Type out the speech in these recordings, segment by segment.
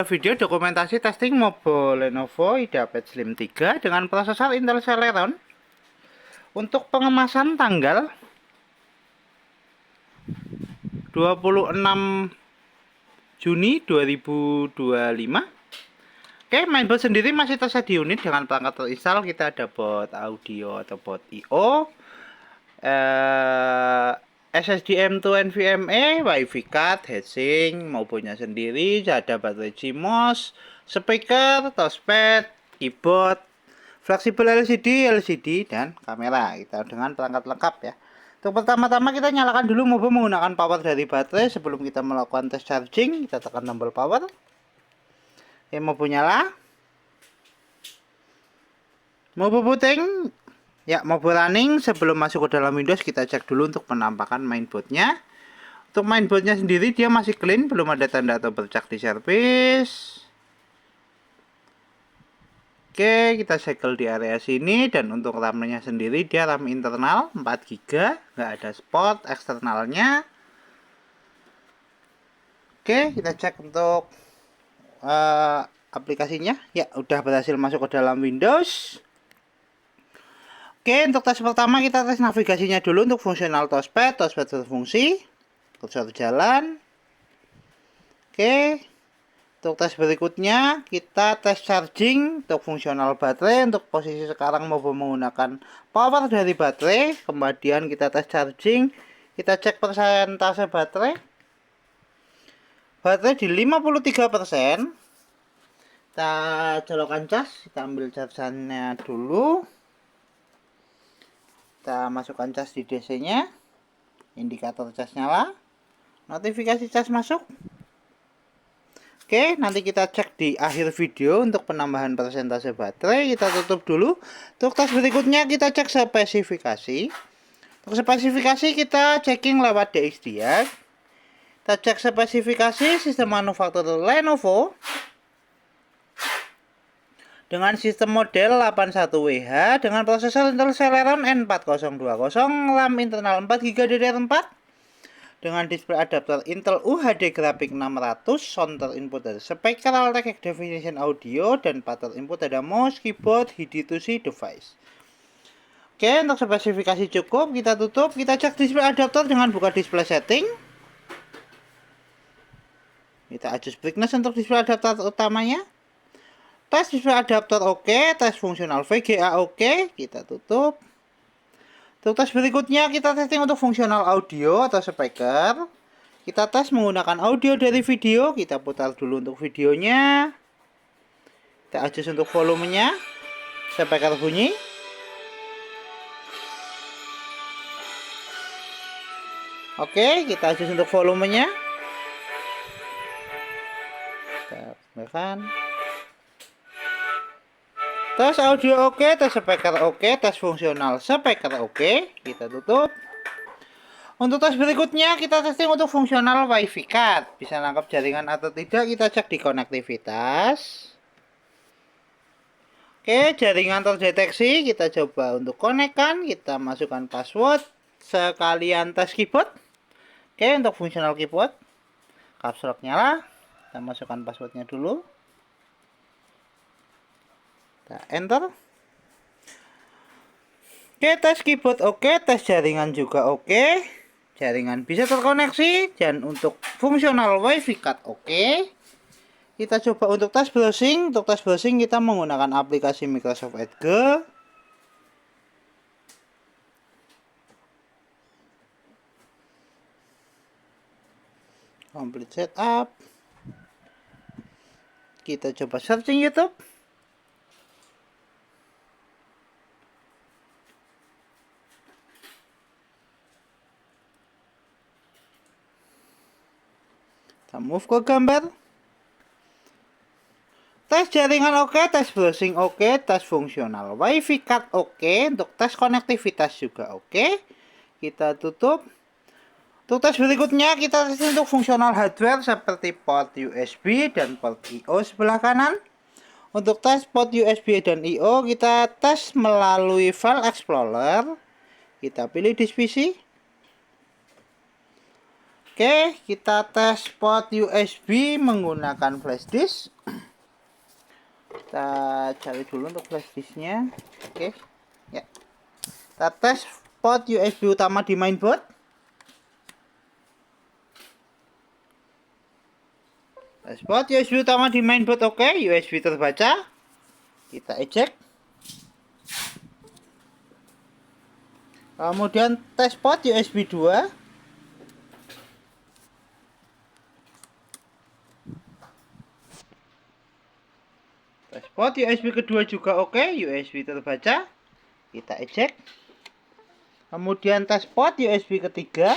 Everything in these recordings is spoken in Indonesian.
Video dokumentasi testing mobile Lenovo IdeaPad Slim 3 dengan prosesor Intel Celeron untuk pengemasan tanggal 26 Juni 2025. Oke, mainboard sendiri masih tersedia unit dengan perangkat terinstall. Kita ada board audio atau board I/O, SSD M2 NVMe, WiFi card, heatsink, maupunnya sendiri, ada baterai CMOS, speaker, touchpad, keyboard, fleksibel LCD, dan kamera. Kita dengan perangkat lengkap ya. Untuk pertama-tama kita nyalakan dulu mobile menggunakan power dari baterai. Sebelum kita melakukan tes charging, kita tekan tombol power. Oke, mobile nyala. Mobile booting. Ya, mobile running. Sebelum masuk ke dalam Windows, kita cek dulu untuk penampakan mainboardnya. Untuk mainboardnya sendiri dia masih clean, belum ada tanda atau bercak di servis. Oke, kita segel di area sini. Dan untuk RAM-nya sendiri dia RAM internal 4 GB, nggak ada spot eksternalnya. Oke, kita cek untuk aplikasinya. Ya, udah berhasil masuk ke dalam Windows. Oke, untuk tes pertama kita tes navigasinya dulu untuk fungsional touchpad berfungsi, kursor jalan. Oke, untuk tes berikutnya kita tes charging untuk fungsional baterai. Untuk posisi sekarang mobile menggunakan power dari baterai. Kemudian kita tes charging, kita cek persentase baterai. Baterai di 53%. Kita colokkan cas, kita ambil casannya dulu. Kita masukkan cas di DC nya, indikator cas nyala, notifikasi cas masuk. Oke, nanti kita cek di akhir video untuk penambahan persentase baterai. Kita tutup dulu. Untuk tes berikutnya kita cek spesifikasi. Untuk spesifikasi kita checking lewat DXDIA. Kita cek spesifikasi sistem manufaktur Lenovo dengan sistem model 81WH dengan prosesor Intel Celeron N4020, RAM internal 4GB DDR4 dengan display adapter Intel UHD Graphics 600, sound input dari speaker High Definition Audio, dan pattern input ada mouse, keyboard, HIDI2C device. Oke, untuk spesifikasi cukup, kita tutup. Kita cek display adapter dengan buka display setting. Kita adjust brightness untuk display adapter utamanya. Tes display adapter oke, tes fungsional VGA oke, kita tutup. Untuk tes berikutnya kita testing untuk fungsional audio atau speaker. Kita tes menggunakan audio dari video, kita putar dulu untuk videonya. Kita adjust untuk volumenya, speaker bunyi. Oke, kita adjust untuk volumenya. Kita tambahkan. Tes audio oke, tes speaker oke, tes fungsional speaker oke. Kita tutup. Untuk tes berikutnya kita testing untuk fungsional WiFi card. Bisa nangkap jaringan atau tidak, kita cek di konektivitas. Oke, jaringan terdeteksi. Kita coba untuk konekkan. Kita masukkan password. Sekalian tes keyboard. Oke, untuk fungsional keyboard, caps lock nyala. Kita masukkan passwordnya dulu. Kita enter. Oke, tes keyboard oke, tes jaringan juga oke. Jaringan bisa terkoneksi. Dan untuk fungsional WiFi card oke. Kita coba untuk tes browsing. Untuk tes browsing kita menggunakan aplikasi Microsoft Edge. Complete setup. Kita coba searching YouTube. Kita move ke gambar. Tes jaringan oke, tes browsing oke, tes fungsional WiFi card oke, untuk tes konektivitas juga oke. Kita tutup. Untuk tes berikutnya kita tes untuk fungsional hardware seperti port USB dan port I/O sebelah kanan. Untuk tes port USB dan I/O kita tes melalui File Explorer. Kita pilih disk PC. Oke, kita tes port USB menggunakan flash disk. Kita cari dulu untuk flash disknya. Oke, ya. Kita tes port USB utama di mainboard. Tes port USB utama di mainboard. Oke, USB terbaca. Kita eject. Kemudian tes port USB 2. Tes port USB kedua juga oke, USB terbaca. Kita eject. Kemudian tes port USB ketiga.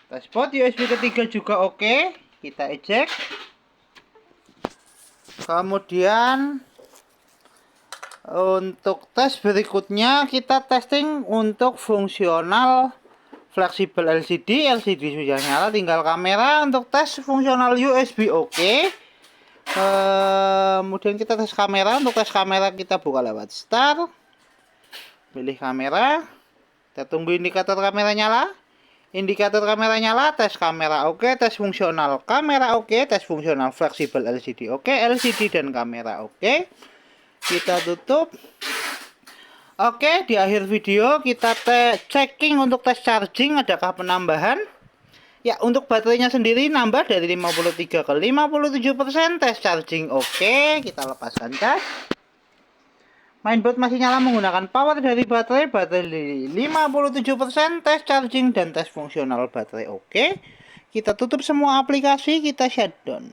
Tes port USB ketiga juga oke, kita eject. Kemudian untuk tes berikutnya kita testing untuk fungsional fleksibel LCD. LCD sudah nyala, tinggal kamera. Untuk tes fungsional USB oke. Kemudian kita tes kamera. Untuk tes kamera kita buka lewat start. Pilih kamera. Kita tunggu indikator kamera nyala. Indikator kamera nyala, tes kamera oke, tes fungsional kamera oke, tes fungsional fleksibel LCD oke, LCD dan kamera oke. Kita tutup. Oke, di akhir video kita checking untuk tes charging adakah penambahan. Ya, untuk baterainya sendiri nambah dari 53 ke 57%. Tes charging oke, kita lepaskan cas. Mainboard masih nyala menggunakan power dari baterai 57%. Tes charging dan tes fungsional baterai oke. Kita tutup semua aplikasi, kita shutdown.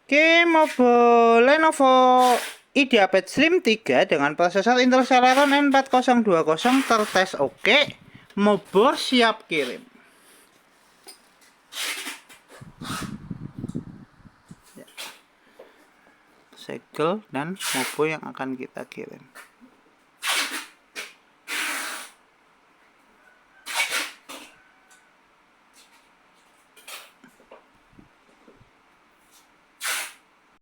Oke, mobile Lenovo IdeaPad Slim 3 dengan prosesor Intel Celeron N4020 tertes oke. Mobile siap kirim. Segel dan mobo yang akan kita kirim.